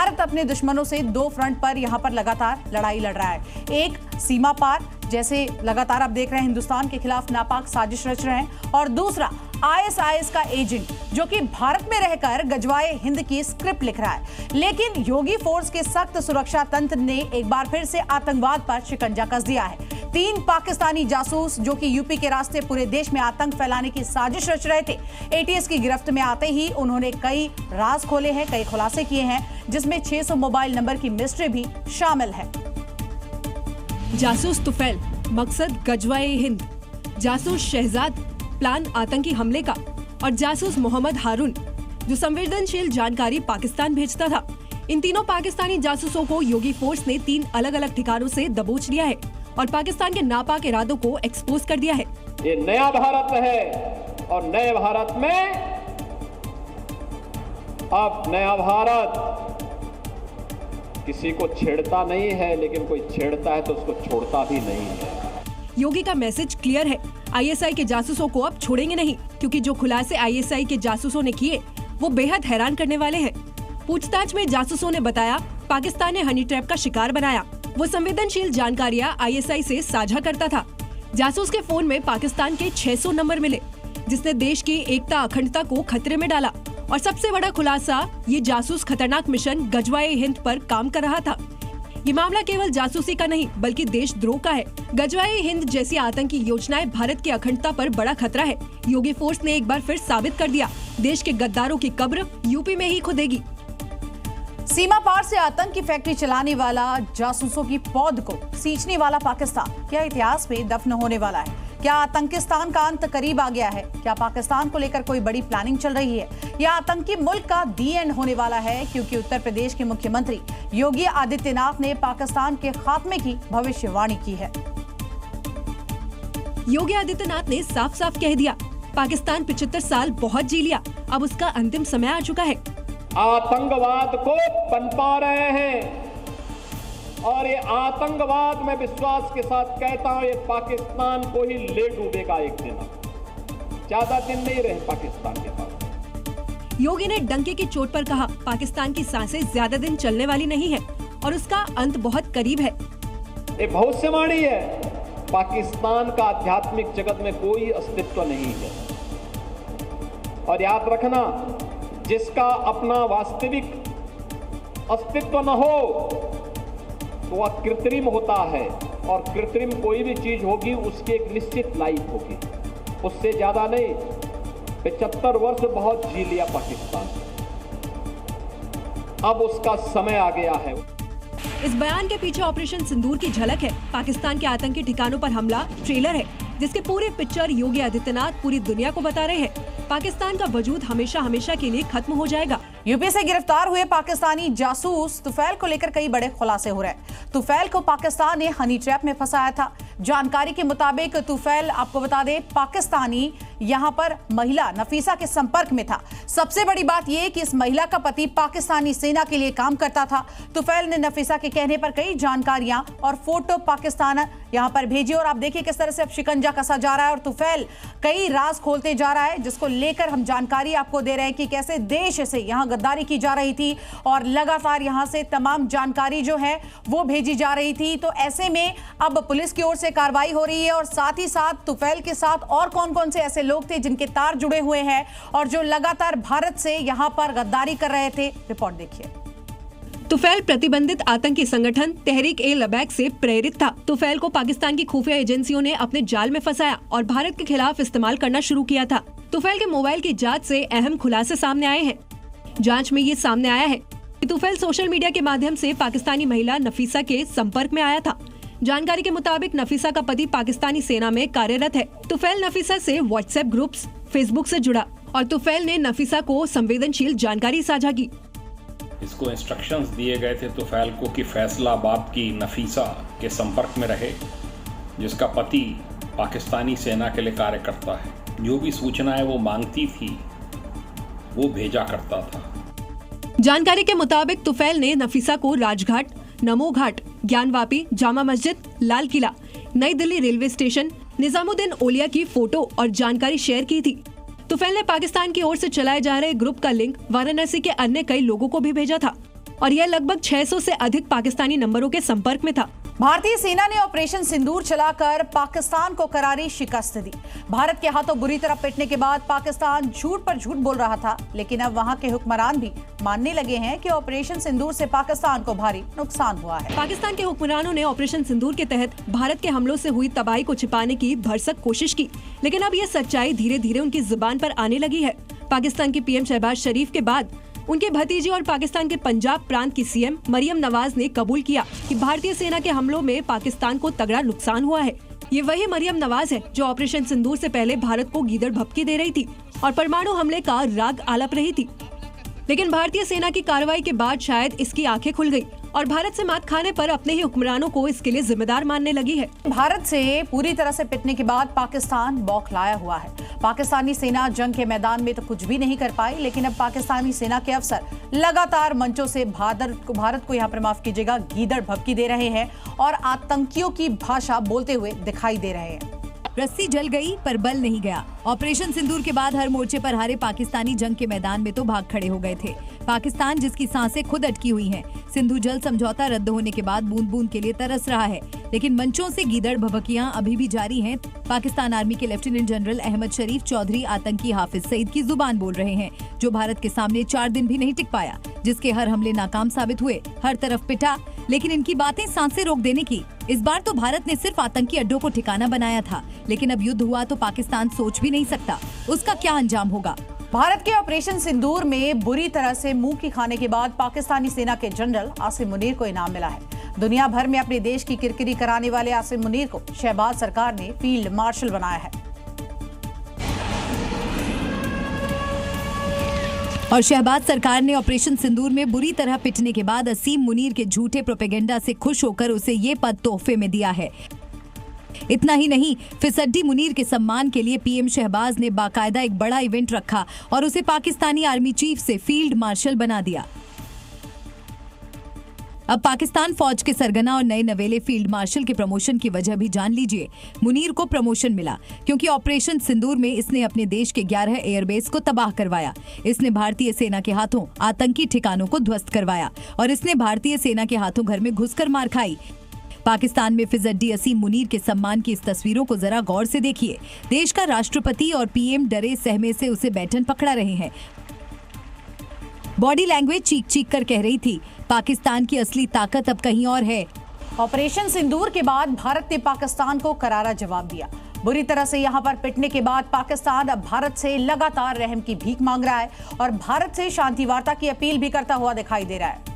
भारत अपने दुश्मनों से दो फ्रंट पर यहां पर लगातार लड़ाई लड़ रहा है। एक सीमा पार, जैसे लगातार आप देख रहे हैं हिंदुस्तान के खिलाफ नापाक साजिश रच रहे हैं, और दूसरा आईएसआईएस का एजेंट जो कि भारत में रहकर गजवाए हिंद की स्क्रिप्ट लिख रहा है। लेकिन योगी फोर्स के सख्त सुरक्षा तंत्र ने एक बार फिर से आतंकवाद पर शिकंजा कस दिया है। 3 पाकिस्तानी जासूस जो कि यूपी के रास्ते पूरे देश में आतंक फैलाने की साजिश रच रहे थे, एटीएस की गिरफ्त में आते ही उन्होंने कई राज खोले हैं, कई खुलासे किए हैं, जिसमें 600 मोबाइल नंबर की मिस्ट्री भी शामिल है। जासूस तुफैल, मकसद गजवाए हिंद। जासूस शहजाद, प्लान आतंकी हमले का। और जासूस मोहम्मद हारून, जो संवेदनशील जानकारी पाकिस्तान भेजता था। इन तीनों पाकिस्तानी जासूसों को योगी फोर्स ने 3 अलग अलग ठिकानों से दबोच लिया है और पाकिस्तान के नापाक इरादों को एक्सपोज कर दिया है। ये नया भारत है और नए भारत में अब नया भारत किसी को छेड़ता नहीं है, लेकिन कोई छेड़ता है तो उसको छोड़ता भी नहीं है। योगी का मैसेज क्लियर है, आईएसआई के जासूसों को अब छोड़ेंगे नहीं, क्योंकि जो खुलासे आईएसआई के जासूसों ने किए वो बेहद हैरान करने वाले हैं। पूछताछ में जासूसों ने बताया पाकिस्तान ने हनी ट्रैप का शिकार बनाया। वो संवेदनशील जानकारियां आईएसआई से साझा करता था। जासूस के फोन में पाकिस्तान के 600 नंबर मिले, जिसने देश की एकता अखंडता को खतरे में डाला। और सबसे बड़ा खुलासा, ये जासूस खतरनाक मिशन गजवाए हिंद पर काम कर रहा था। ये मामला केवल जासूसी का नहीं बल्कि देशद्रोह का है। गजवाए हिंद जैसी आतंकी योजनाएं भारत की अखंडता पर बड़ा खतरा है। योगी फोर्स ने एक बार फिर साबित कर दिया, देश के गद्दारों की कब्र यूपी में ही खुदेगी। सीमा पार से आतंक की फैक्ट्री चलाने वाला, जासूसों की पौध को सींचने वाला पाकिस्तान क्या इतिहास में दफन होने वाला है? क्या आतंकिस्तान का अंत करीब आ गया है? क्या पाकिस्तान को लेकर कोई बड़ी प्लानिंग चल रही है, या आतंकी मुल्क का दी एंड होने वाला है? क्योंकि उत्तर प्रदेश के मुख्यमंत्री योगी आदित्यनाथ ने पाकिस्तान के खात्मे की भविष्यवाणी की है। योगी आदित्यनाथ ने साफ साफ कह दिया, पाकिस्तान 75 साल बहुत जी लिया, अब उसका अंतिम समय आ चुका है। आतंकवाद को पनपा रहे हैं और ये आतंकवाद में विश्वास के साथ कहता हूं, ये पाकिस्तान को ही ले डूबेगा एक दिन। ज्यादा दिन नहीं रहे पाकिस्तान के पास। योगी ने डंके की चोट पर कहा, पाकिस्तान की सांसें ज्यादा दिन चलने वाली नहीं है और उसका अंत बहुत करीब है। ये भविष्यवाणी है, पाकिस्तान का आध्यात्मिक जगत में कोई अस्तित्व नहीं है। और याद रखना, जिसका अपना वास्तविक अस्तित्व न हो तो वह कृत्रिम होता है, और कृत्रिम कोई भी चीज होगी उसकी एक निश्चित लाइफ होगी, उससे ज्यादा नहीं। 75 वर्ष बहुत जी लिया पाकिस्तान, अब उसका समय आ गया है। इस बयान के पीछे ऑपरेशन सिंदूर की झलक है। पाकिस्तान के आतंकी ठिकानों पर हमला ट्रेलर है, जिसके पूरे पिक्चर योगी आदित्यनाथ पूरी दुनिया को बता रहे हैं। पाकिस्तान का वजूद हमेशा हमेशा के लिए खत्म हो जाएगा। यूपी से गिरफ्तार हुए पाकिस्तानी जासूस तुफैल को लेकर कई बड़े खुलासे हो रहे हैं। तुफैल को पाकिस्तान ने हनी ट्रैप में फंसाया था। जानकारी के मुताबिक तुफैल, आपको बता दें, पाकिस्तानी यहां पर महिला नफीसा के संपर्क में था। सबसे बड़ी बात यह कि इस महिला का पति पाकिस्तानी सेना के लिए काम करता था। तुफैल ने नफीसा के कहने पर कई जानकारियां और फोटो पाकिस्तान यहां पर भेजी, और आप देखिए किस तरह से अब शिकंजा कसा जा रहा है और तुफैल कई राज खोलते जा रहा है, जिसको लेकर हम जानकारी आपको दे रहे हैं कि कैसे देश से यहां गद्दारी की जा रही थी और लगातार यहां से तमाम जानकारी जो है वो भेजी जा रही थी। तो ऐसे में अब पुलिस की ओर से कार्रवाई हो रही है, और साथ ही साथ तुफैल के साथ और कौन कौन से ऐसे लोग थे जिनके तार जुड़े हुए हैं और जो लगातार भारत से यहां पर गद्दारी कर रहे थे। रिपोर्ट देखिए। तुफैल प्रतिबंधित आतंकी संगठन तहरीक-ए-लबैक से प्रेरित था। तुफैल को पाकिस्तान की खुफिया एजेंसियों ने अपने जाल में फंसाया और भारत के खिलाफ इस्तेमाल करना शुरू किया था। तुफैल के मोबाइल की जांच से अहम खुलासे सामने आए हैं। जांच में ये सामने आया है कि तुफैल सोशल मीडिया के माध्यम से पाकिस्तानी महिला नफीसा के संपर्क में आया था। जानकारी के मुताबिक नफीसा का पति पाकिस्तानी सेना में कार्यरत है। तुफैल नफीसा से व्हाट्सएप ग्रुप्स, फेसबुक से जुड़ा और तुफैल ने नफीसा को संवेदनशील जानकारी साझा की। इसको इंस्ट्रक्शंस दिए गए थे तुफैल को कि फैसलाबाद की नफीसा के संपर्क में रहे, जिसका पति पाकिस्तानी सेना के लिए कार्य करता है। जो भी सूचनाएं वो मांगती थी वो भेजा करता था। जानकारी के मुताबिक तुफैल ने नफीसा को राजघाट, नमो घाट, ज्ञानवापी, जामा मस्जिद, लाल किला, नई दिल्ली रेलवे स्टेशन, निजामुद्दीन औलिया की फोटो और जानकारी शेयर की थी। तुफैल ने पाकिस्तान की ओर से चलाए जा रहे ग्रुप का लिंक वाराणसी के अन्य कई लोगों को भी भेजा था। और यह लगभग 600 से अधिक पाकिस्तानी नंबरों के संपर्क में था। भारतीय सेना ने ऑपरेशन सिंदूर चलाकर पाकिस्तान को करारी शिकस्त दी। भारत के हाथों बुरी तरह पिटने के बाद पाकिस्तान झूठ पर झूठ बोल रहा था, लेकिन अब वहां के हुक्मरान भी मानने लगे हैं कि ऑपरेशन सिंदूर से पाकिस्तान को भारी नुकसान हुआ है। पाकिस्तान के हुक्मरानों ने ऑपरेशन सिंदूर के तहत भारत के हमलों से हुई तबाही को छिपाने की भरसक कोशिश की, लेकिन अब यह सच्चाई धीरे धीरे उनकी जुबान पर आने लगी है। पाकिस्तान की पीएम शहबाज शरीफ के बाद उनके भतीजे और पाकिस्तान के पंजाब प्रांत की सीएम मरियम नवाज ने कबूल किया कि भारतीय सेना के हमलों में पाकिस्तान को तगड़ा नुकसान हुआ है। ये वही मरियम नवाज है जो ऑपरेशन सिंदूर से पहले भारत को गीदड़ भभकी दे रही थी और परमाणु हमले का राग आलाप रही थी। लेकिन भारतीय सेना की कार्रवाई के बाद शायद इसकी आंखें खुल गई और भारत से मात खाने पर अपने ही हुक्मरानों को इसके लिए जिम्मेदार मानने लगी है। भारत से पूरी तरह से पिटने के बाद पाकिस्तान बौखलाया हुआ है। पाकिस्तानी सेना जंग के मैदान में तो कुछ भी नहीं कर पाई, लेकिन अब पाकिस्तानी सेना के अफसर लगातार मंचों से भारत को यहाँ पर माफ कीजिएगा गीदड़ भभकी दे रहे हैं और आतंकियों की भाषा बोलते हुए दिखाई दे रहे हैं। रस्सी जल गई पर बल नहीं गया। ऑपरेशन सिंदूर के बाद हर मोर्चे पर हारे पाकिस्तानी जंग के मैदान में तो भाग खड़े हो गए थे। पाकिस्तान जिसकी सांसें खुद अटकी हुई हैं, सिंधु जल समझौता रद्द होने के बाद बूंद बूंद के लिए तरस रहा है, लेकिन मंचों से गीदड़ भभकियां अभी भी जारी हैं। पाकिस्तान आर्मी के लेफ्टिनेंट जनरल अहमद शरीफ चौधरी आतंकी हाफिज सईद की जुबान बोल रहे हैं, जो भारत के सामने 4 दिन भी नहीं टिक पाया, जिसके हर हमले नाकाम साबित हुए, हर तरफ पिटा, लेकिन इनकी बातें सांसें रोक देने की। इस बार तो भारत ने सिर्फ आतंकी अड्डों को ठिकाना बनाया था, लेकिन अब युद्ध हुआ तो पाकिस्तान सोच भी नहीं सकता उसका क्या अंजाम होगा। भारत के ऑपरेशन सिंदूर में बुरी तरह से मुंह की खाने के बाद पाकिस्तानी सेना के जनरल आसिम मुनीर को इनाम मिला है। दुनिया भर में अपने देश की किरकिरी कराने वाले आसिम मुनीर को शहबाज सरकार ने फील्ड मार्शल बनाया है। और शहबाज सरकार ने ऑपरेशन सिंदूर में बुरी तरह पिटने के बाद आसिम मुनीर के झूठे प्रोपेगेंडा से खुश होकर उसे ये पद तोहफे में दिया है। इतना ही नहीं, फिसड्डी मुनीर के सम्मान के लिए पीएम शहबाज ने बाकायदा एक बड़ा इवेंट रखा और उसे पाकिस्तानी आर्मी चीफ से फील्ड मार्शल बना दिया। अब पाकिस्तान फौज के सरगना और नए नवेले फील्ड मार्शल के प्रमोशन की वजह भी जान लीजिए। मुनीर को प्रमोशन मिला क्योंकि ऑपरेशन सिंदूर में इसने अपने देश के 11 एयरबेस को तबाह करवाया। इसने भारतीय सेना के हाथों आतंकी ठिकानों को ध्वस्त करवाया और इसने भारतीय सेना के हाथों घर में घुसकर मार खाई। पाकिस्तान में फिजड्डी आसिम मुनीर के सम्मान की इस तस्वीरों को जरा गौर से देखिए। देश का राष्ट्रपति और पीएम डरे सहमे से उसे बैठन पकड़ा रहे हैं। बॉडी लैंग्वेज चीख चीख कर कह रही थी, पाकिस्तान की असली ताकत अब कहीं और है। ऑपरेशन सिंदूर के बाद भारत ने पाकिस्तान को करारा जवाब दिया। बुरी तरह से यहां पर पिटने के बाद पाकिस्तान अब भारत से लगातार रहम की भीख मांग रहा है और भारत से शांति वार्ता की अपील भी करता हुआ दिखाई दे रहा है,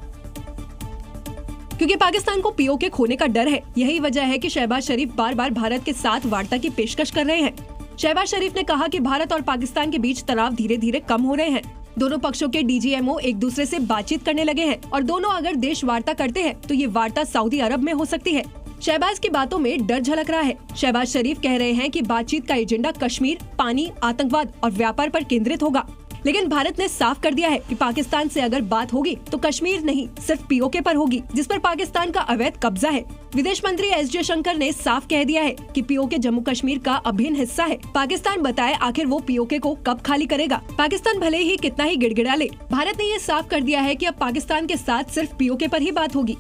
क्योंकि पाकिस्तान को पीओके खोने का डर है। यही वजह है कि शहबाज शरीफ बार बार भारत के साथ वार्ता की पेशकश कर रहे हैं। शहबाज शरीफ ने कहा कि भारत और पाकिस्तान के बीच तनाव धीरे धीरे कम हो रहे हैं। दोनों पक्षों के डीजीएमओ एक दूसरे से बातचीत करने लगे हैं और दोनों अगर देश वार्ता करते हैं तो ये वार्ता सऊदी अरब में हो सकती है। शहबाज की बातों में डर झलक रहा है। शहबाज शरीफ कह रहे हैं कि बातचीत का एजेंडा कश्मीर, पानी, आतंकवाद और व्यापार पर केंद्रित होगा, लेकिन भारत ने साफ कर दिया है कि पाकिस्तान से अगर बात होगी तो कश्मीर नहीं, सिर्फ पीओके पर होगी, जिस पर पाकिस्तान का अवैध कब्जा है। विदेश मंत्री एस जयशंकर ने साफ कह दिया है कि पीओके जम्मू कश्मीर का अभिन्न हिस्सा है। पाकिस्तान बताए आखिर वो पीओके को कब खाली करेगा। पाकिस्तान भले ही कितना ही गिड़गिड़ा ले, भारत ने ये साफ कर दिया है कि अब पाकिस्तान के साथ सिर्फ पीओके पर ही बात होगी।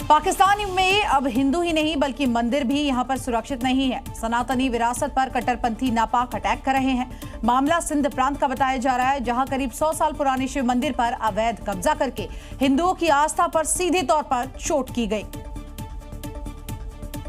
पाकिस्तान में अब हिंदू ही नहीं बल्कि मंदिर भी यहां पर सुरक्षित नहीं है। सनातनी विरासत पर कट्टरपंथी नापाक अटैक कर रहे हैं। मामला सिंध प्रांत का बताया जा रहा है, जहां करीब 100 साल पुराने शिव मंदिर पर अवैध कब्जा करके हिंदुओं की आस्था पर सीधे तौर पर चोट की गई।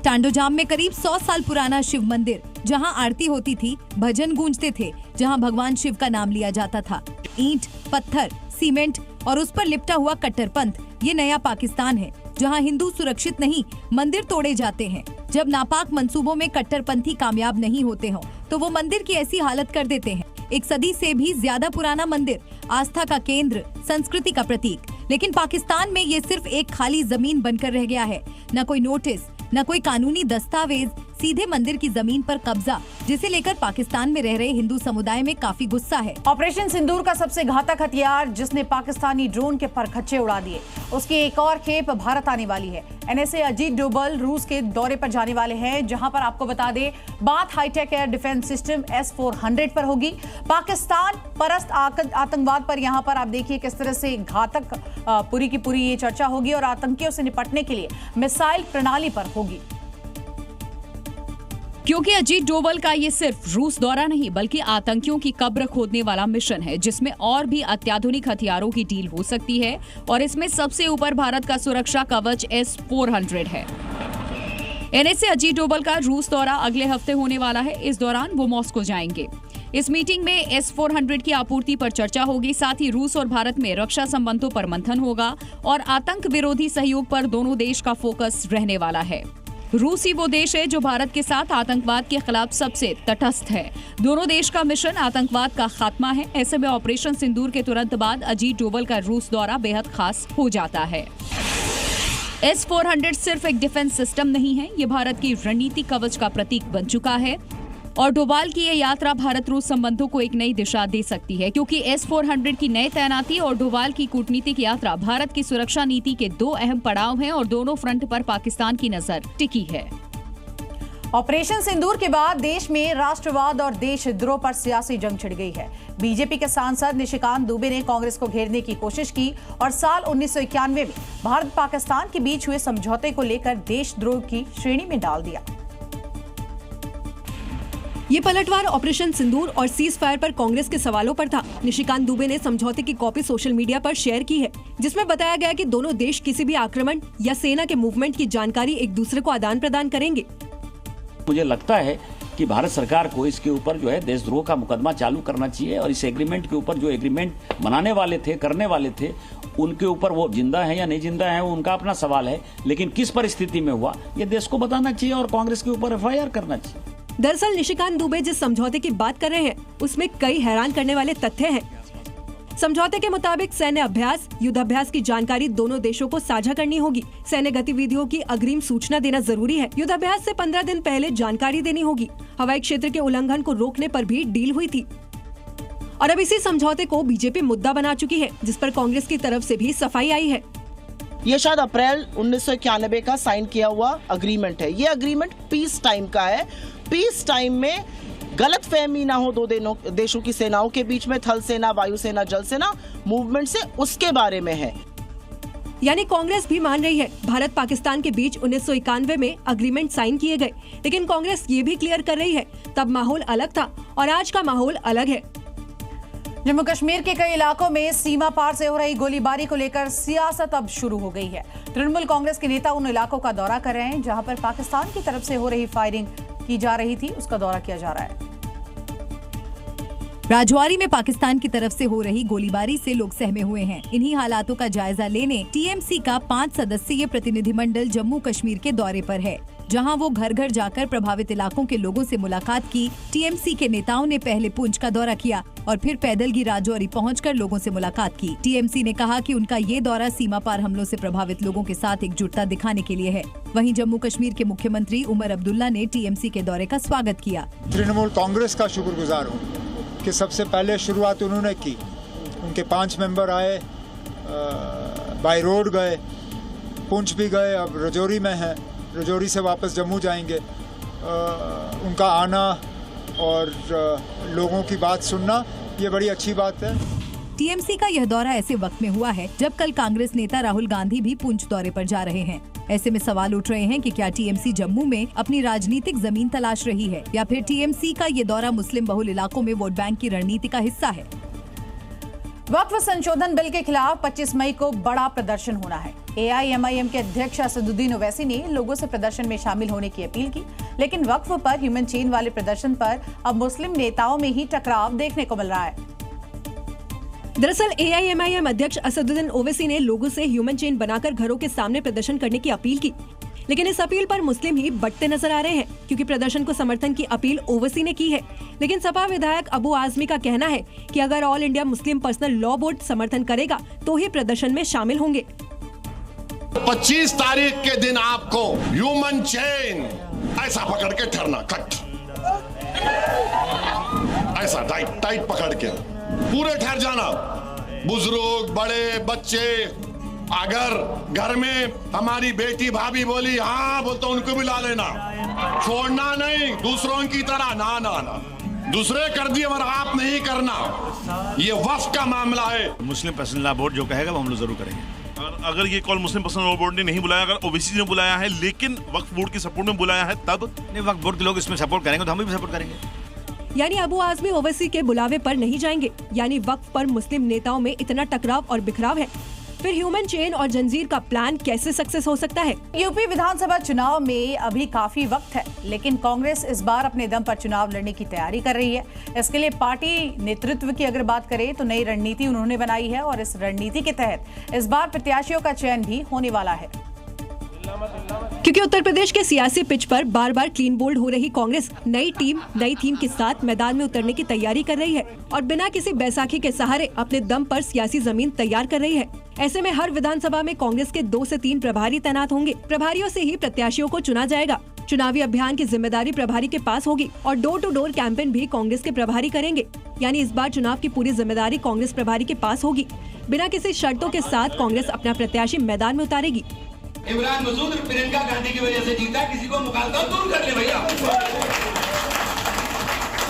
टांडोजाम में करीब 100 साल पुराना शिव मंदिर, जहां आरती होती थी, भजन गूंजते थे, जहां भगवान शिव का नाम लिया जाता था। ईंट, पत्थर, सीमेंट और उस पर लिपटा हुआ कट्टरपंथ, ये नया पाकिस्तान है, जहां हिंदू सुरक्षित नहीं, मंदिर तोड़े जाते हैं। जब नापाक मंसूबों में कट्टरपंथी कामयाब नहीं होते हों, तो वो मंदिर की ऐसी हालत कर देते हैं। एक सदी से भी ज्यादा पुराना मंदिर, आस्था का केंद्र, संस्कृति का प्रतीक, लेकिन पाकिस्तान में ये सिर्फ एक खाली जमीन बनकर रह गया है। न कोई नोटिस, न कोई कानूनी दस्तावेज, सीधे मंदिर की जमीन पर कब्जा, जिसे लेकर पाकिस्तान में रह रहे हिंदू समुदाय में काफी गुस्सा है। ऑपरेशन सिंदूर का सबसे घातक हथियार जिसने पाकिस्तानी ड्रोन के परखच्चे उड़ा दिए, उसकी एक और खेप भारत आने वाली है। एनएसए अजीत डोभाल रूस के दौरे पर जाने वाले हैं, जहां पर आपको बता दें बात hi tech air defence system S-400 पर होगी। पाकिस्तान परस्त आतंकवाद पर यहां पर आप देखिए किस तरह से घातक पूरी की पूरी ये चर्चा होगी और आतंकियों से निपटने के लिए मिसाइल प्रणाली पर होगी। क्योंकि अजीत डोभाल का ये सिर्फ रूस दौरा नहीं बल्कि आतंकियों की कब्र खोदने वाला मिशन है, जिसमें और भी अत्याधुनिक हथियारों की डील हो सकती है और इसमें सबसे ऊपर भारत का सुरक्षा कवच S-400 है। एनएसए अजीत डोभाल का रूस दौरा अगले हफ्ते होने वाला है। इस दौरान वो मॉस्को जाएंगे। इस मीटिंग में S-400 की आपूर्ति पर चर्चा होगी। साथ ही रूस और भारत में रक्षा संबंधों पर मंथन होगा और आतंक विरोधी सहयोग पर दोनों देश का फोकस रहने वाला है। रूस ही वो देश है जो भारत के साथ आतंकवाद के खिलाफ सबसे तटस्थ है। दोनों देश का मिशन आतंकवाद का खात्मा है। ऐसे में ऑपरेशन सिंदूर के तुरंत बाद अजीत डोभाल का रूस दौरा बेहद खास हो जाता है। S-400 सिर्फ एक डिफेंस सिस्टम नहीं है, ये भारत की रणनीतिक कवच का प्रतीक बन चुका है और डोभाल की ये यात्रा भारत रूस संबंधों को एक नई दिशा दे सकती है, क्योंकि S-400 की नई तैनाती और डोभाल की कूटनीतिक यात्रा भारत की सुरक्षा नीति के दो अहम पड़ाव हैं और दोनों फ्रंट पर पाकिस्तान की नजर टिकी है। ऑपरेशन सिंदूर के बाद देश में राष्ट्रवाद और देशद्रोह पर सियासी जंग छिड़ गई है। बीजेपी के सांसद निशिकांत दुबे ने कांग्रेस को घेरने की कोशिश की और साल 1991 में भारत पाकिस्तान के बीच हुए समझौते को लेकर देशद्रोह की श्रेणी में डाल दिया। ये पलटवार ऑपरेशन सिंदूर और सीज फायर पर कांग्रेस के सवालों पर था। निशिकांत दुबे ने समझौते की कॉपी सोशल मीडिया पर शेयर की है, जिसमें बताया गया कि दोनों देश किसी भी आक्रमण या सेना के मूवमेंट की जानकारी एक दूसरे को आदान प्रदान करेंगे। मुझे लगता है कि भारत सरकार को इसके ऊपर जो है देशद्रोह का मुकदमा चालू करना चाहिए और इस एग्रीमेंट के ऊपर जो एग्रीमेंट बनाने वाले थे, करने वाले थे, उनके ऊपर वो जिंदा है या नहीं जिंदा है उनका अपना सवाल है, लेकिन किस परिस्थिति में हुआ ये देश को बताना चाहिए और कांग्रेस के ऊपर FIR करना चाहिए। दरअसल निशिकांत दुबे जिस समझौते की बात कर रहे हैं उसमें कई हैरान करने वाले तथ्य हैं। समझौते के मुताबिक सैन्य अभ्यास, युद्धाभ्यास की जानकारी दोनों देशों को साझा करनी होगी। सैन्य गतिविधियों की अग्रिम सूचना देना जरूरी है। युद्धाभ्यास से 15 दिन पहले जानकारी देनी होगी। हवाई क्षेत्र के उल्लंघन को रोकने पर भी डील हुई थी और अब इसी समझौते को बीजेपी मुद्दा बना चुकी है, जिस पर कांग्रेस की तरफ से भी सफाई आई है। ये शायद अप्रैल 1991 का साइन किया हुआ अग्रीमेंट है। ये अग्रीमेंट पीस टाइम का है। पीस टाइम में गलत फहमी ना हो दो देशों की सेनाओं के बीच में, थल सेना, वायु सेना, जल सेना मूवमेंट से, उसके बारे में है। यानी कांग्रेस भी मान रही है भारत पाकिस्तान के बीच 1991 में अग्रीमेंट साइन किए गए, लेकिन कांग्रेस ये भी क्लियर कर रही है तब माहौल अलग था और आज का माहौल अलग है। जम्मू कश्मीर के कई इलाकों में सीमा पार से हो रही गोलीबारी को लेकर सियासत अब शुरू हो गई है। तृणमूल कांग्रेस के नेता उन इलाकों का दौरा कर रहे हैं जहां पर पाकिस्तान की तरफ से हो रही फायरिंग की जा रही थी, उसका दौरा किया जा रहा है। राजौरी में पाकिस्तान की तरफ से हो रही गोलीबारी से लोग सहमे हुए हैं। इन्हीं हालातों का जायजा लेने टीएमसी का 5 सदस्यीय प्रतिनिधिमंडल जम्मू कश्मीर के दौरे पर है, जहां वो घर घर जाकर प्रभावित इलाकों के लोगों से मुलाकात की। टीएमसी के नेताओं ने पहले पुंछ का दौरा किया और फिर पैदल राजौरी पहुंचकर लोगों से मुलाकात की। टीएमसी ने कहा कि उनका ये दौरा सीमा पार हमलों से प्रभावित लोगों के साथ एकजुटता दिखाने के लिए है। वहीं जम्मू कश्मीर के मुख्यमंत्री उमर अब्दुल्ला ने टीएमसी के दौरे का स्वागत किया। तृणमूल कांग्रेस का शुक्रगुजार हूँ कि सबसे पहले शुरुआत उन्होंने की। उनके 5 मेंबर आए, बाय रोड गए, पुंछ भी गए, अब राजौरी में हैं, राजौरी से वापस जम्मू जाएंगे। उनका आना और लोगों की बात सुनना ये बड़ी अच्छी बात है। टीएमसी का यह दौरा ऐसे वक्त में हुआ है जब कल कांग्रेस नेता राहुल गांधी भी पुंछ दौरे पर जा रहे हैं। ऐसे में सवाल उठ रहे हैं कि क्या टीएमसी जम्मू में अपनी राजनीतिक जमीन तलाश रही है या फिर टीएमसी का ये दौरा मुस्लिम बहुल इलाकों में वोट बैंक की रणनीति का हिस्सा है। वक्फ संशोधन बिल के खिलाफ 25 मई को बड़ा प्रदर्शन होना है। AIMIM के अध्यक्ष असदुद्दीन ओवैसी ने लोगों से प्रदर्शन में शामिल होने की अपील की, लेकिन वक्फ पर ह्यूमन चेन वाले प्रदर्शन पर अब मुस्लिम नेताओं में ही टकराव देखने को मिल रहा है। दरअसल AIMIM अध्यक्ष असदुद्दीन ओवैसी ने लोगों से ह्यूमन चेन बनाकर घरों के सामने प्रदर्शन करने की अपील की, लेकिन इस अपील पर मुस्लिम ही बंटते नजर आ रहे हैं, क्योंकि प्रदर्शन को समर्थन की अपील ओवैसी ने की है। लेकिन सपा विधायक अबू आजमी का कहना है कि अगर all India Muslim personal law board समर्थन करेगा तो ही प्रदर्शन में शामिल होंगे। 25 तारीख के दिन आपको ह्यूमन चेन ऐसा पकड़ के ठहरना, कट, ऐसा टाइट पकड़ के पूरे ठहर जाना। बुजुर्ग, बड़े, बच्चे, अगर घर में हमारी बेटी भाभी बोली हाँ बोल तो उनको भी ला लेना, छोड़ना नहीं दूसरों की तरह, ना ना ना, दूसरे कर दिए मगर आप नहीं करना। ये वक्फ का मामला है। मुस्लिम पर्सनल लॉ बोर्ड जो कहेगा वो हम लोग जरूर करेंगे। अगर ये कॉल मुस्लिम पर्सनल लॉ बोर्ड ने नहीं बुलाया, अगर ओबीसी ने बुलाया है लेकिन वक्फ बोर्ड के सपोर्ट में बुलाया है, तब नहीं, वक्फ बोर्ड के लोग इसमें सपोर्ट करेंगे तो हम भी सपोर्ट करेंगे। यानी अबू आजमी ओवैसी के बुलावे पर नहीं जाएंगे, यानी वक्फ पर मुस्लिम नेताओं में इतना टकराव और बिखराव है। फिर ह्यूमन चेन और जंजीर का प्लान कैसे सक्सेस हो सकता है? यूपी विधानसभा चुनाव में अभी काफी वक्त है, लेकिन कांग्रेस इस बार अपने दम पर चुनाव लड़ने की तैयारी कर रही है। इसके लिए पार्टी नेतृत्व की अगर बात करें तो नई रणनीति उन्होंने बनाई है और इस रणनीति के तहत इस बार प्रत्याशियों का चयन भी होने वाला है। क्योंकि उत्तर प्रदेश के सियासी पिच पर बार बार क्लीन बोल्ड हो रही कांग्रेस नई टीम नई थीम के साथ मैदान में उतरने की तैयारी कर रही है और बिना किसी बैसाखी के सहारे अपने दम पर सियासी जमीन तैयार कर रही है। ऐसे में हर विधानसभा में कांग्रेस के 2 से 3 प्रभारी तैनात होंगे। प्रभारियों से ही प्रत्याशियों को चुना जाएगा। चुनावी अभियान की जिम्मेदारी प्रभारी के पास होगी और डोर टू डोर कैंपेन भी कांग्रेस के प्रभारी करेंगे। यानी इस बार चुनाव की पूरी जिम्मेदारी कांग्रेस प्रभारी के पास होगी। बिना किसी शर्तों के साथ कांग्रेस अपना प्रत्याशी मैदान में उतारेगी। इमरान मसूद प्रियंका गांधी की वजह से जीता, किसी को मुखालता दूर कर ले भैया।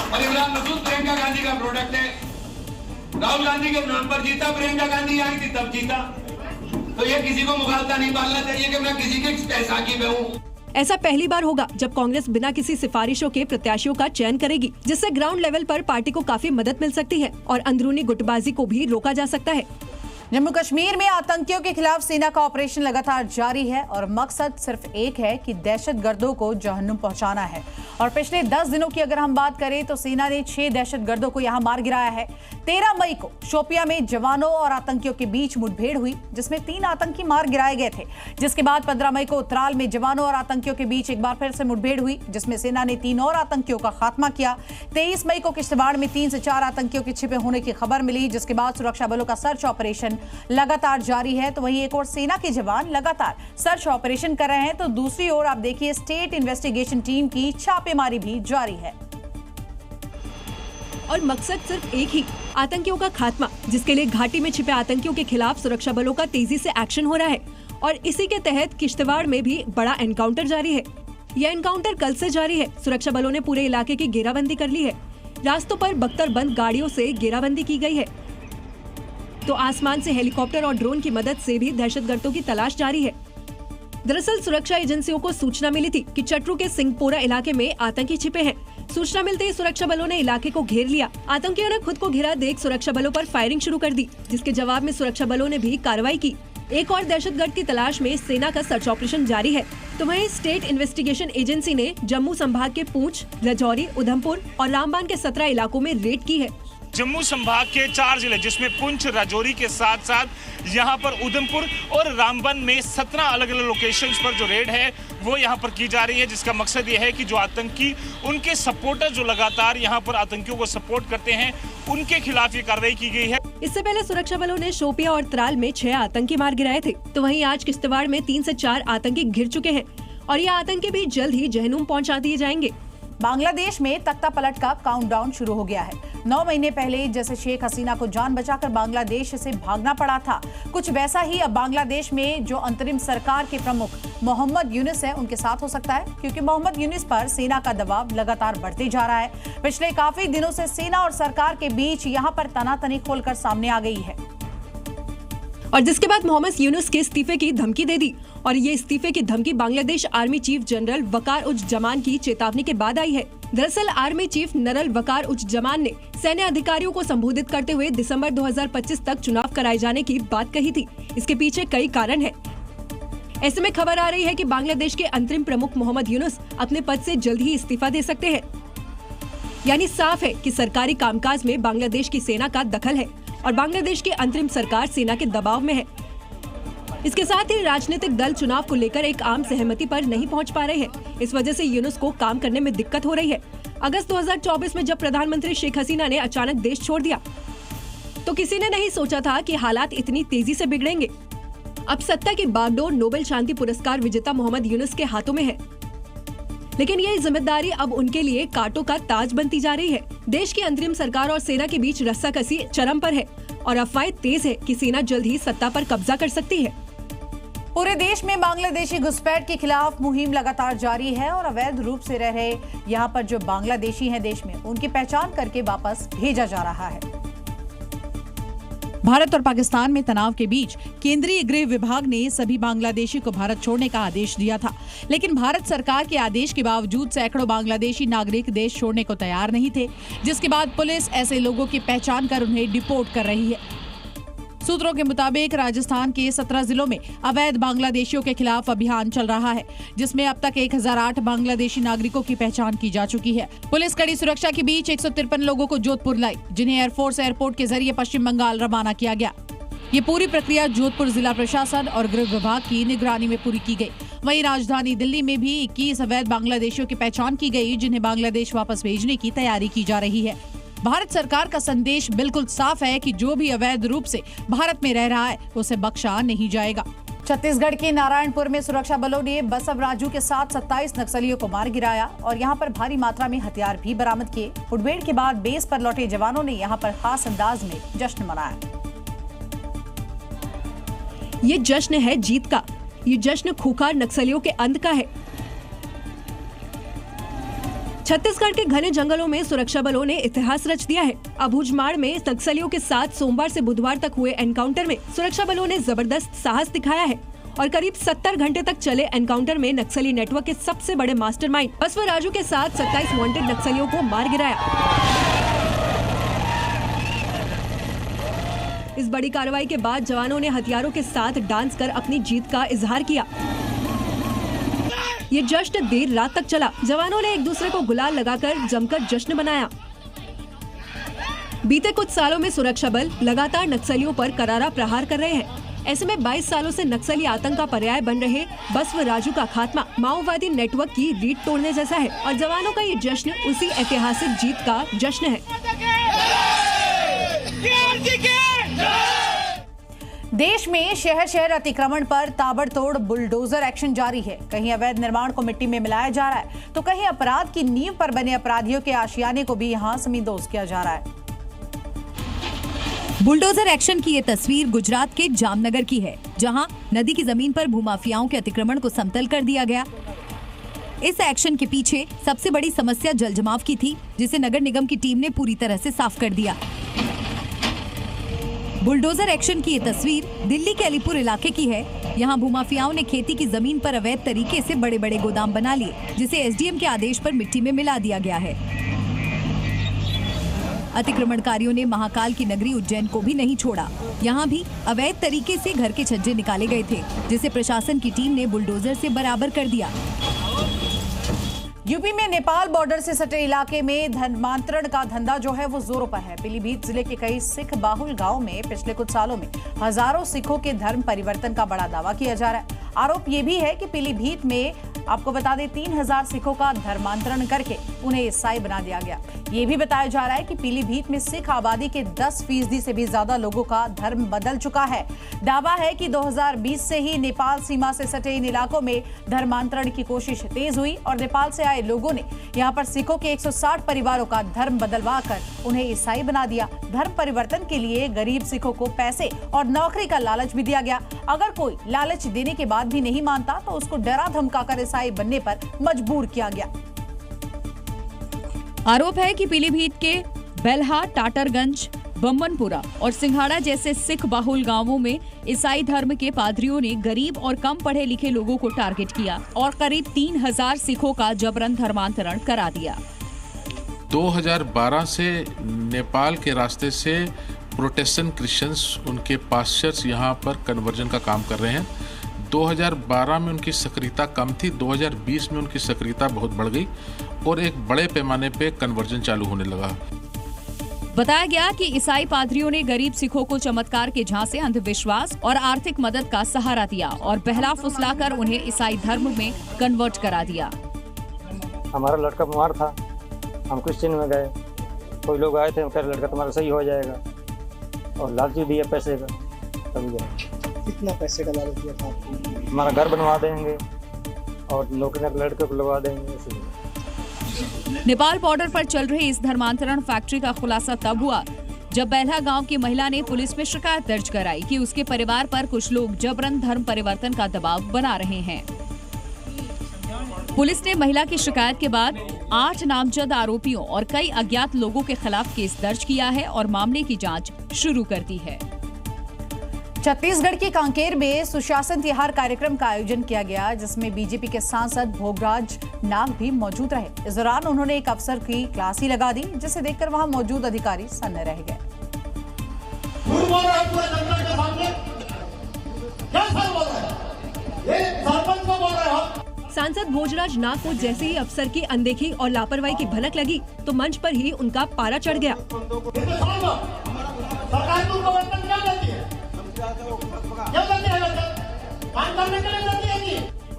और इमरान मसूद प्रियंका गांधी का प्रोडक्ट है। राहुल गांधी के नाम पर जीता, प्रियंका गांधी आई थी तब जीता। तो ये किसी को मुखालता नहीं पालना चाहिए कि मैं किसी के बैसाखी में हूँ। ऐसा पहली बार होगा जब कांग्रेस बिना किसी सिफारिशों के प्रत्याशियों का चयन करेगी, जिससे ग्राउंड लेवल पर पार्टी को काफी मदद मिल सकती है और अंदरूनी गुटबाजी को भी रोका जा सकता है। जम्मू कश्मीर में आतंकियों के खिलाफ सेना का ऑपरेशन लगातार जारी है और मकसद सिर्फ एक है कि दहशतगर्दों को जहन्नुम पहुंचाना है। और पिछले 10 दिनों की अगर हम बात करें तो सेना ने 6 दहशतगर्दों को यहां मार गिराया है। 13 मई को शोपिया में जवानों और आतंकियों के बीच मुठभेड़ हुई, जिसमें 3 आतंकी मार गिराए गए थे। जिसके बाद 15 मई को त्राल में जवानों और आतंकियों के बीच एक बार फिर से मुठभेड़ हुई, जिसमें सेना ने 3 और आतंकियों का खात्मा किया। 23 मई को किश्तवाड़ में 3 से 4 आतंकियों के छिपे होने की खबर मिली, जिसके बाद सुरक्षा बलों का सर्च ऑपरेशन लगातार जारी है। तो वहीं एक और सेना के जवान लगातार सर्च ऑपरेशन कर रहे हैं, तो दूसरी ओर आप देखिए स्टेट इन्वेस्टिगेशन टीम की छापेमारी भी जारी है। और मकसद सिर्फ एक ही, आतंकियों का खात्मा, जिसके लिए घाटी में छिपे आतंकियों के खिलाफ सुरक्षा बलों का तेजी से एक्शन हो रहा है। और इसी के तहत किश्तवाड़ में भी बड़ा एनकाउंटर जारी है। यह एनकाउंटर कल से जारी है। सुरक्षा बलों ने पूरे इलाके की घेराबंदी कर ली है। रास्तों पर बख्तरबंद गाड़ियों से घेराबंदी की गई है, तो आसमान से हेलीकॉप्टर और ड्रोन की मदद से भी दहशतगर्दों की तलाश जारी है। दरअसल सुरक्षा एजेंसियों को सूचना मिली थी कि चट्रू के सिंहपोरा इलाके में आतंकी छिपे हैं। सूचना मिलते ही सुरक्षा बलों ने इलाके को घेर लिया। आतंकियों ने खुद को घिरा देख सुरक्षा बलों पर फायरिंग शुरू कर दी, जिसके जवाब में सुरक्षा बलों ने भी कार्रवाई की। एक और दहशतगर्द की तलाश में सेना का सर्च ऑपरेशन जारी है। तो वहीं स्टेट इन्वेस्टिगेशन एजेंसी ने जम्मू संभाग के पुंछ, राजौरी, उधमपुर और रामबान के 17 इलाकों में रेड की है। जम्मू संभाग के 4 जिले जिसमें पुंछ, राजौरी के साथ साथ यहाँ पर उधमपुर और रामबन में 17 अलग अलग लोकेशंस पर जो रेड है वो यहाँ पर की जा रही है, जिसका मकसद ये है कि जो आतंकी, उनके सपोर्टर जो लगातार यहाँ पर आतंकियों को सपोर्ट करते हैं, उनके खिलाफ ये कार्रवाई की गई है। इससे पहले सुरक्षा बलों ने शोपिया और त्राल में 6 आतंकी मार गिराए थे। तो वहीं आज किश्तवाड़ में 3 से 4 आतंकी घिर चुके हैं और ये आतंकी भी जल्द ही जहन्नुम पहुँचा दिए जाएंगे। बांग्लादेश में तख्ता पलट का काउंटडाउन शुरू हो गया है। 9 महीने पहले जैसे शेख हसीना को जान बचाकर बांग्लादेश से भागना पड़ा था, कुछ वैसा ही अब बांग्लादेश में जो अंतरिम सरकार के प्रमुख मोहम्मद यूनुस है उनके साथ हो सकता है, क्योंकि मोहम्मद यूनुस पर सेना का दबाव लगातार बढ़ते जा रहा है। पिछले काफी दिनों से सेना और सरकार के बीच यहां पर तनातनी खोलकर सामने आ गई है, और जिसके बाद मोहम्मद यूनुस के इस्तीफे की धमकी दे दी। और ये इस्तीफे की धमकी बांग्लादेश आर्मी चीफ जनरल वकार उज जमान की चेतावनी के बाद आई है। दरअसल आर्मी चीफ जनरल वकार उज जमान ने सैन्य अधिकारियों को संबोधित करते हुए दिसंबर 2025 तक चुनाव कराए जाने की बात कही थी। इसके पीछे कई कारण है। ऐसे में खबर आ रही है कि बांग्लादेश के अंतरिम प्रमुख मोहम्मद यूनुस अपने पद से जल्द ही इस्तीफा दे सकते हैं। यानी साफ है कि सरकारी कामकाज में बांग्लादेश की सेना का दखल है और बांग्लादेश की अंतरिम सरकार सेना के दबाव में है। इसके साथ ही राजनीतिक दल चुनाव को लेकर एक आम सहमति पर नहीं पहुंच पा रहे हैं। इस वजह से यूनुस को काम करने में दिक्कत हो रही है। अगस्त 2024 में जब प्रधानमंत्री शेख हसीना ने अचानक देश छोड़ दिया तो किसी ने नहीं सोचा था कि हालात इतनी तेजी से बिगड़ेंगे। अब सत्ता की बागडोर नोबेल शांति पुरस्कार विजेता मोहम्मद यूनुस के हाथों में है। लेकिन ये जिम्मेदारी अब उनके लिए कांटों का ताज बनती जा रही है। देश की अंतरिम सरकार और सेना के बीच रस्साकसी चरम पर है और अफवाहें तेज है कि सेना जल्द ही सत्ता पर कब्जा कर सकती है। पूरे देश में बांग्लादेशी घुसपैठ के खिलाफ मुहिम लगातार जारी है और अवैध रूप से रह रहे यहाँ पर जो बांग्लादेशी हैं देश में, उनकी पहचान करके वापस भेजा जा रहा है। भारत और पाकिस्तान में तनाव के बीच केंद्रीय गृह विभाग ने सभी बांग्लादेशी को भारत छोड़ने का आदेश दिया था, लेकिन भारत सरकार के आदेश के बावजूद सैकड़ों बांग्लादेशी नागरिक देश छोड़ने को तैयार नहीं थे, जिसके बाद पुलिस ऐसे लोगों की पहचान कर उन्हें डिपोर्ट कर रही है। सूत्रों के मुताबिक राजस्थान के 17 जिलों में अवैध बांग्लादेशियों के खिलाफ अभियान चल रहा है, जिसमें अब तक 1008 बांग्लादेशी नागरिकों की पहचान की जा चुकी है। पुलिस कड़ी सुरक्षा के बीच 153 लोगों को जोधपुर लाई, जिन्हें एयरफोर्स एयरपोर्ट के जरिए पश्चिम बंगाल रवाना किया गया। ये पूरी प्रक्रिया जोधपुर जिला प्रशासन और गृह विभाग की निगरानी में पूरी की गई। वहीं राजधानी दिल्ली में भी 21 अवैध बांग्लादेशियों की पहचान की गई, जिन्हें बांग्लादेश वापस भेजने की तैयारी की जा रही है। भारत सरकार का संदेश बिल्कुल साफ है कि जो भी अवैध रूप से भारत में रह रहा है उसे बख्शा नहीं जाएगा। छत्तीसगढ़ के नारायणपुर में सुरक्षा बलों ने बसव राजू के साथ 27 नक्सलियों को मार गिराया और यहां पर भारी मात्रा में हथियार भी बरामद किए। मुठभेड़ के बाद बेस पर लौटे जवानों ने यहां पर खास अंदाज में जश्न मनाया। ये जश्न है जीत का। ये जश्न खूंखार नक्सलियों के अंत का है। छत्तीसगढ़ के घने जंगलों में सुरक्षा बलों ने इतिहास रच दिया है। अबूझमाड़ में नक्सलियों के साथ सोमवार से बुधवार तक हुए एनकाउंटर में सुरक्षा बलों ने जबरदस्त साहस दिखाया है और करीब 70 घंटे तक चले एनकाउंटर में नक्सली नेटवर्क के सबसे बड़े मास्टरमाइंड बसव राजू के साथ 27 वांटेड नक्सलियों को मार गिराया। इस बड़ी कार्रवाई के बाद जवानों ने हथियारों के साथ डांस कर अपनी जीत का इजहार किया। ये जश्न देर रात तक चला। जवानों ने एक दूसरे को गुलाल लगाकर जमकर जश्न मनाया। बीते कुछ सालों में सुरक्षा बल लगातार नक्सलियों पर करारा प्रहार कर रहे हैं। ऐसे में 22 सालों से नक्सली आतंक का पर्याय बन रहे बसव राजू का खात्मा माओवादी नेटवर्क की रीढ़ तोड़ने जैसा है और जवानों का ये जश्न उसी ऐतिहासिक जीत का जश्न है। देश में शहर शहर अतिक्रमण पर ताबड़तोड़ बुलडोजर एक्शन जारी है। कहीं अवैध निर्माण को मिट्टी में मिलाया जा रहा है तो कहीं अपराध की नींव पर बने अपराधियों के आशियाने को भी यहां समीदोज किया जा रहा है। बुलडोजर एक्शन की ये तस्वीर गुजरात के जामनगर की है, जहां नदी की जमीन पर भूमाफियाओं के अतिक्रमण को समतल कर दिया गया। इस एक्शन के पीछे सबसे बड़ी समस्या जलजमाव की थी, जिसे नगर निगम की टीम ने पूरी तरह से साफ कर दिया। बुलडोजर एक्शन की ये तस्वीर दिल्ली के अलीपुर इलाके की है। यहाँ भूमाफियाओं ने खेती की जमीन पर अवैध तरीके से बड़े बड़े गोदाम बना लिए, जिसे एसडीएम के आदेश पर मिट्टी में मिला दिया गया है। अतिक्रमणकारियों ने महाकाल की नगरी उज्जैन को भी नहीं छोड़ा। यहाँ भी अवैध तरीके से घर के छज्जे निकाले गए थे, जिसे प्रशासन की टीम ने बुलडोजर से बराबर कर दिया। यूपी में नेपाल बॉर्डर से सटे इलाके में धर्मांतरण का धंधा जो है वो जोरों पर है। पीलीभीत जिले के कई सिख बाहुल गांव में पिछले कुछ सालों में हजारों सिखों के धर्म परिवर्तन का बड़ा दावा किया जा रहा है। आरोप ये भी है कि पीलीभीत में आपको बता दें 3000 सिखों का धर्मांतरण करके उन्हें ईसाई बना दिया गया। ये भी बताया जा रहा है कि पीलीभीत में सिख आबादी के 10% से भी ज्यादा लोगों का धर्म बदल चुका है। दावा है कि 2020 से ही नेपाल सीमा से सटे इन इलाकों में धर्मांतरण की कोशिश तेज हुई और नेपाल से आए लोगों ने यहाँ पर सिखों के 160 परिवारों का धर्म बदलवा कर उन्हें ईसाई बना दिया। धर्म परिवर्तन के लिए गरीब सिखों को पैसे और नौकरी का लालच भी दिया गया। अगर कोई लालच देने के बाद भी नहीं मानता तो उसको डरा धमकाकर ईसाई बनने पर मजबूर किया गया। आरोप है कि पीलीभीत के बेल्हा, टाटरगंज, बम्बनपुरा और सिंघाड़ा जैसे सिख बाहुल गांवों में ईसाई धर्म के पादरियों ने गरीब और कम पढ़े लिखे लोगों को टारगेट किया और करीब 3000 सिखों का जबरन धर्मांतरण करा दिया। 2012 से नेपाल के रास्ते से प्रोटेस्टेंट क्रिश्चियंस, उनके पास्टर्स यहाँ पर कन्वर्जन का काम कर रहे हैं। 2012 में उनकी सक्रियता कम थी, 2020 में उनकी सक्रियता बहुत बढ़ गई और एक बड़े पैमाने पे कन्वर्जन चालू होने लगा। बताया गया कि ईसाई पादरियों ने गरीब सिखों को चमत्कार के झांसे, अंधविश्वास और आर्थिक मदद का सहारा दिया और बहला फुसलाकर उन्हें ईसाई धर्म में कन्वर्ट करा दिया। हमारा लड़का बीमार था, हम क्रिश्चियन में गए, कोई लोग आए थे, कह लड़का तुम्हारा सही हो जाएगा और लालच दिया पैसे का। तभी गए। कितना पैसे का लालच दिया था? हमारा घर बनवा देंगे और नौकरी लड़के को लगवा देंगे। नेपाल बॉर्डर पर चल रही इस धर्मांतरण फैक्ट्री का खुलासा तब हुआ जब बेल्हा गांव की महिला ने पुलिस में शिकायत दर्ज कराई कि उसके परिवार पर कुछ लोग जबरन धर्म परिवर्तन का दबाव बना रहे हैं। पुलिस ने महिला की शिकायत के बाद 8 नामजद आरोपियों और कई अज्ञात लोगों के खिलाफ केस दर्ज किया है और मामले की जांच शुरू कर दी है। छत्तीसगढ़ के कांकेर में सुशासन तिहार कार्यक्रम का आयोजन किया गया, जिसमें बीजेपी के सांसद भोगराज नाग भी मौजूद रहे। इस दौरान उन्होंने एक अफसर की क्लास ही लगा दी, जिसे देखकर वहां मौजूद अधिकारी सन्न रह गए। सांसद भोजराज नाग को जैसे ही अफसर की अनदेखी और लापरवाही की भनक लगी तो मंच पर ही उनका पारा चढ़ गया।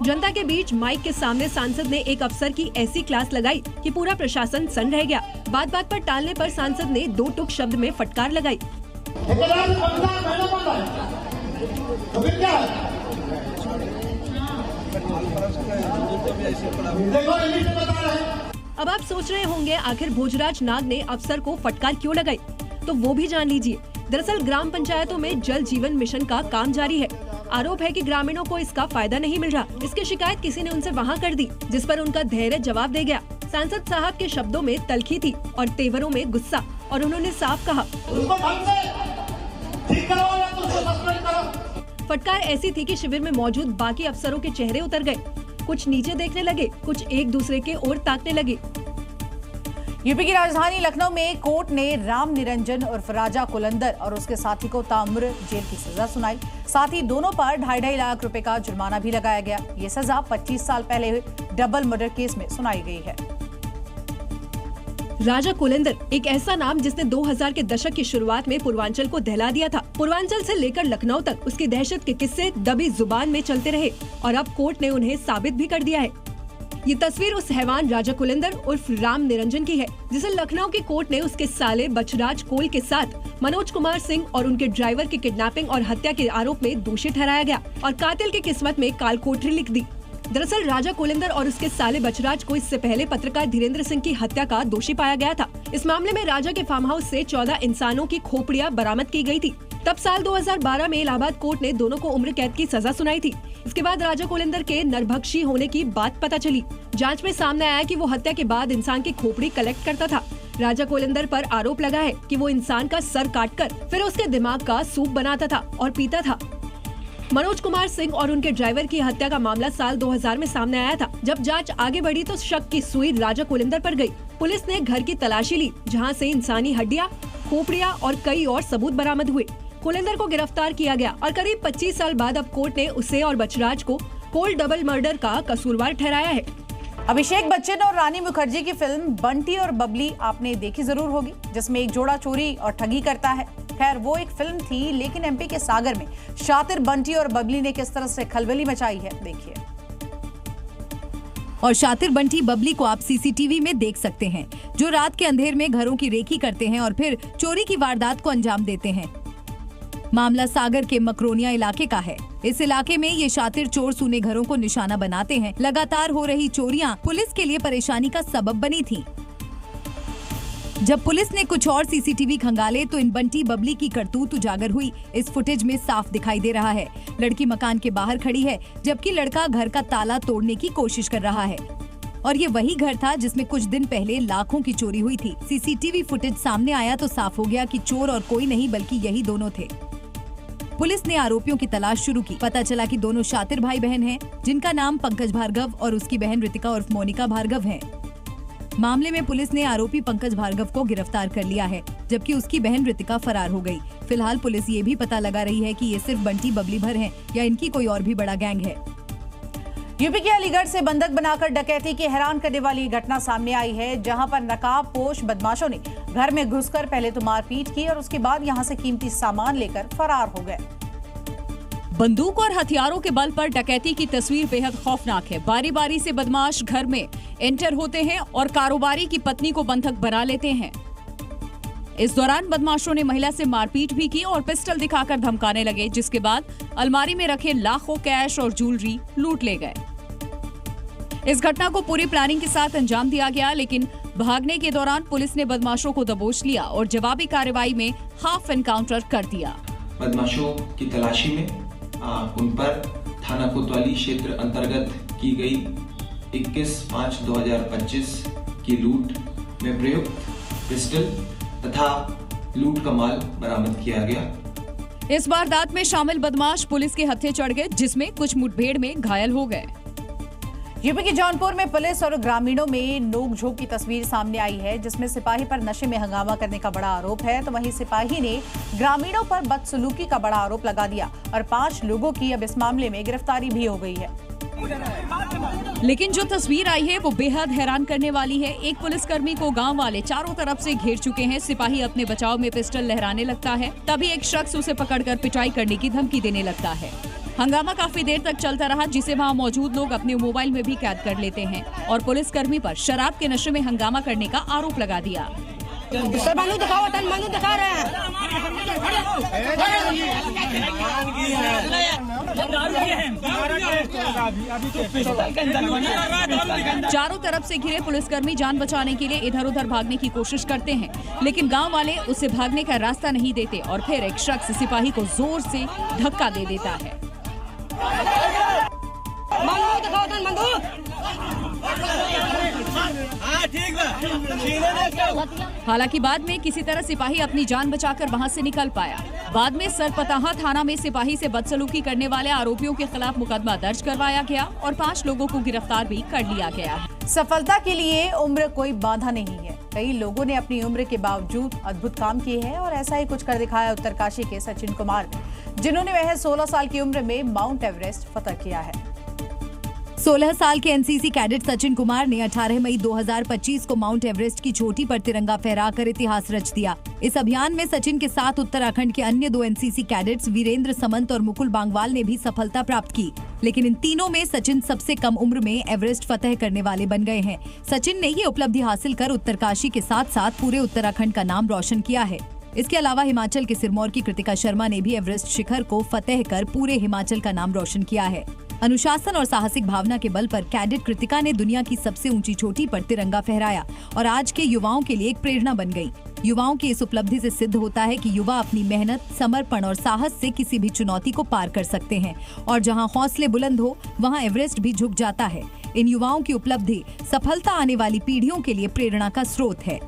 जनता के बीच माइक के सामने सांसद ने एक अफसर की ऐसी क्लास लगाई कि पूरा प्रशासन सन्न रह गया। बात बात पर टालने पर सांसद ने 2 टुक शब्द में फटकार लगाई। अब आप सोच रहे होंगे आखिर भोजराज नाग ने अफसर को फटकार क्यों लगाई, तो वो भी जान लीजिए। दरअसल ग्राम पंचायतों में जल जीवन मिशन का काम जारी है। आरोप है कि ग्रामीणों को इसका फायदा नहीं मिल रहा। इसकी शिकायत किसी ने उनसे वहां कर दी, जिस पर उनका धैर्य जवाब दे गया। सांसद साहब के शब्दों में तलखी थी और तेवरों में गुस्सा, और उन्होंने साफ कहा फटकार ऐसी थी कि शिविर में मौजूद बाकी अफसरों के चेहरे उतर गए। कुछ नीचे देखने लगे, कुछ एक दूसरे के ओर ताकने लगे। यूपी की राजधानी लखनऊ में कोर्ट ने राम निरंजन उर्फ राजा कुलंदर और उसके साथी को ताउम्र जेल की सजा सुनाई। साथ ही दोनों पर 2.5 लाख रुपए का जुर्माना भी लगाया गया। ये सजा 25 साल पहले डबल मर्डर केस में सुनाई गई है। राजा कुलंदर एक ऐसा नाम जिसने 2000 के दशक की शुरुआत में पूर्वांचल को दहला दिया था। पूर्वांचल से लेकर लखनऊ तक उसकी दहशत के किस्से दबी जुबान में चलते रहे और अब कोर्ट ने उन्हें साबित भी कर दिया है। ये तस्वीर उस हैवान राजा कुलंदर उर्फ राम निरंजन की है, जिसे लखनऊ की कोर्ट ने उसके साले बचराज कोल के साथ मनोज कुमार सिंह और उनके ड्राइवर की किडनैपिंग और हत्या के आरोप में दोषी ठहराया गया और कातिल की किस्मत में काल कोठरी लिख दी। दरअसल राजा कुलंदर और उसके साले बचराज को इससे पहले पत्रकार धीरेन्द्र सिंह की हत्या का दोषी पाया गया था। इस मामले में राजा के फार्म हाउस से 14 इंसानों की खोपड़ियां बरामद की गई थी। तब साल 2012 में इलाहाबाद कोर्ट ने दोनों को उम्र कैद की सजा सुनाई थी। इसके बाद राजा कुलंदर के नरभक्षी होने की बात पता चली। जांच में सामने आया कि वो हत्या के बाद इंसान की खोपड़ी कलेक्ट करता था। राजा कुलंदर पर आरोप लगा है कि वो इंसान का सर काटकर फिर उसके दिमाग का सूप बनाता था और पीता था। मनोज कुमार सिंह और उनके ड्राइवर की हत्या का मामला साल 2000 में सामने आया था। जब जांच आगे बढ़ी तो शक की सुई राजा कुलंदर पर गई। पुलिस ने घर की तलाशी ली, जहां से इंसानी हड्डियां, खोपड़ियां और कई और सबूत बरामद हुए। कुलंदर को गिरफ्तार किया गया और करीब 25 साल बाद अब कोर्ट ने उसे और बचराज को कोल्ड डबल मर्डर का कसूरवार ठहराया है। अभिषेक बच्चन और रानी मुखर्जी की फिल्म बंटी और बबली आपने देखी जरूर होगी, जिसमें एक जोड़ा चोरी और ठगी करता है। खैर वो एक फिल्म थी, लेकिन एमपी के सागर में शातिर बंटी और बबली ने किस तरह से खलबली मचाई है, देखिए। और शातिर बंटी बबली को आप सीसीटीवी में देख सकते हैं, जो रात के अंधेर में घरों की रेकी करते हैं और फिर चोरी की वारदात को अंजाम देते हैं। मामला सागर के मकरोनिया इलाके का है। इस इलाके में ये शातिर चोर सूने घरों को निशाना बनाते हैं। लगातार हो रही चोरियां पुलिस के लिए परेशानी का सबब बनी थी। जब पुलिस ने कुछ और सीसीटीवी खंगाले तो इन बंटी बबली की करतूत उजागर हुई। इस फुटेज में साफ दिखाई दे रहा है, लड़की मकान के बाहर खड़ी है, जबकि लड़का घर का ताला तोड़ने की कोशिश कर रहा है। और ये वही घर था जिसमें कुछ दिन पहले लाखों की चोरी हुई थी। सीसीटीवी फुटेज सामने आया तो साफ हो गया कि चोर और कोई नहीं बल्कि यही दोनों थे। पुलिस ने आरोपियों की तलाश शुरू की। पता चला कि दोनों शातिर भाई बहन हैं, जिनका नाम पंकज भार्गव और उसकी बहन ऋतिका उर्फ मोनिका भार्गव है। मामले में पुलिस ने आरोपी पंकज भार्गव को गिरफ्तार कर लिया है, जबकि उसकी बहन ऋतिका फरार हो गई। फिलहाल पुलिस ये भी पता लगा रही है कि ये सिर्फ बंटी बबली भर हैं या इनकी कोई और भी बड़ा गैंग है। यूपी के अलीगढ़ से बंधक बनाकर डकैती की हैरान करने वाली घटना सामने आई है, जहां पर नकाबपोश बदमाशों ने घर में घुसकर पहले तो मारपीट की और उसके बाद यहां से कीमती सामान लेकर फरार हो गए। बंदूक और हथियारों के बल पर डकैती की तस्वीर बेहद खौफनाक है। बारी बारी से बदमाश घर में एंटर होते हैं और कारोबारी की पत्नी को बंधक बना लेते हैं। इस दौरान बदमाशों ने महिला से मारपीट भी की और पिस्टल दिखाकर धमकाने लगे, जिसके बाद अलमारी में रखे लाखों कैश और ज्वेलरी लूट ले गए। इस घटना को पूरी प्लानिंग के साथ अंजाम दिया गया, लेकिन भागने के दौरान पुलिस ने बदमाशों को दबोच लिया और जवाबी कार्रवाई में हाफ एनकाउंटर कर दिया। बदमाशों की तलाशी में उन पर थाना कोतवाली क्षेत्र अंतर्गत की गई 21/5/2025 की लूट में प्रयुक्त पिस्टल तथा लूट का माल बरामद किया गया। इस वारदात में शामिल बदमाश पुलिस के हत्थे चढ़ गए, जिसमें कुछ मुठभेड़ में घायल हो गए। यूपी के जौनपुर में पुलिस और ग्रामीणों में नोकझोंक की तस्वीर सामने आई है, जिसमें सिपाही पर नशे में हंगामा करने का बड़ा आरोप है, तो वहीं सिपाही ने ग्रामीणों पर बदसलूकी का बड़ा आरोप लगा दिया और 5 लोगों की अब इस मामले में गिरफ्तारी भी हो गई है। लेकिन जो तस्वीर आई है वो बेहद हैरान करने वाली है। एक पुलिसकर्मी को गांव वाले चारों तरफ से घेर चुके हैं। सिपाही अपने बचाव में पिस्टल लहराने लगता है, तभी एक शख्स उसे पकड़कर पिटाई करने की धमकी देने लगता है। हंगामा काफी देर तक चलता रहा, जिसे वहां मौजूद लोग अपने मोबाइल में भी कैद कर लेते हैं और पुलिसकर्मी पर शराब के नशे में हंगामा करने का आरोप लगा दिया। चारों तरफ से घिरे पुलिसकर्मी जान बचाने के लिए इधर उधर भागने की कोशिश करते हैं, लेकिन गांव वाले उसे भागने का रास्ता नहीं देते और फिर एक शख्स सिपाही को जोर से धक्का दे देता है। हालांकि बाद में किसी तरह सिपाही अपनी जान बचाकर वहां से निकल पाया। बाद में सरपताहा थाना में सिपाही से बदसलूकी करने वाले आरोपियों के खिलाफ मुकदमा दर्ज करवाया गया और 5 लोगों को गिरफ्तार भी कर लिया गया। सफलता के लिए उम्र कोई बाधा नहीं है। कई लोगों ने अपनी उम्र के बावजूद अद्भुत काम किए हैं और ऐसा ही कुछ कर दिखाया उत्तरकाशी के सचिन कुमार ने, जिन्होंने महज 16 साल की उम्र में माउंट एवरेस्ट फतह किया है। 16 साल के एनसीसी कैडेट सचिन कुमार ने 18 मई 2025 को माउंट एवरेस्ट की चोटी पर तिरंगा फहराकर इतिहास रच दिया। इस अभियान में सचिन के साथ उत्तराखंड के अन्य 2 एनसीसी कैडेट्स वीरेंद्र समंत और मुकुल बांगवाल ने भी सफलता प्राप्त की, लेकिन इन तीनों में सचिन सबसे कम उम्र में एवरेस्ट फतह करने वाले बन गए हैं। सचिन ने ये उपलब्धि हासिल कर उत्तरकाशी के साथ साथ पूरे उत्तराखंड का नाम रोशन किया है। इसके अलावा हिमाचल के सिरमौर की कृतिका शर्मा ने भी एवरेस्ट शिखर को फतह कर पूरे हिमाचल का नाम रोशन किया है। अनुशासन और साहसिक भावना के बल पर कैडेट कृतिका ने दुनिया की सबसे ऊंची चोटी पर तिरंगा फहराया और आज के युवाओं के लिए एक प्रेरणा बन गई। युवाओं की इस उपलब्धि से सिद्ध होता है कि युवा अपनी मेहनत, समर्पण और साहस से किसी भी चुनौती को पार कर सकते हैं और जहां हौसले बुलंद हो वहां एवरेस्ट भी झुक जाता है। इन युवाओं की उपलब्धि सफलता आने वाली पीढ़ियों के लिए प्रेरणा का स्रोत है।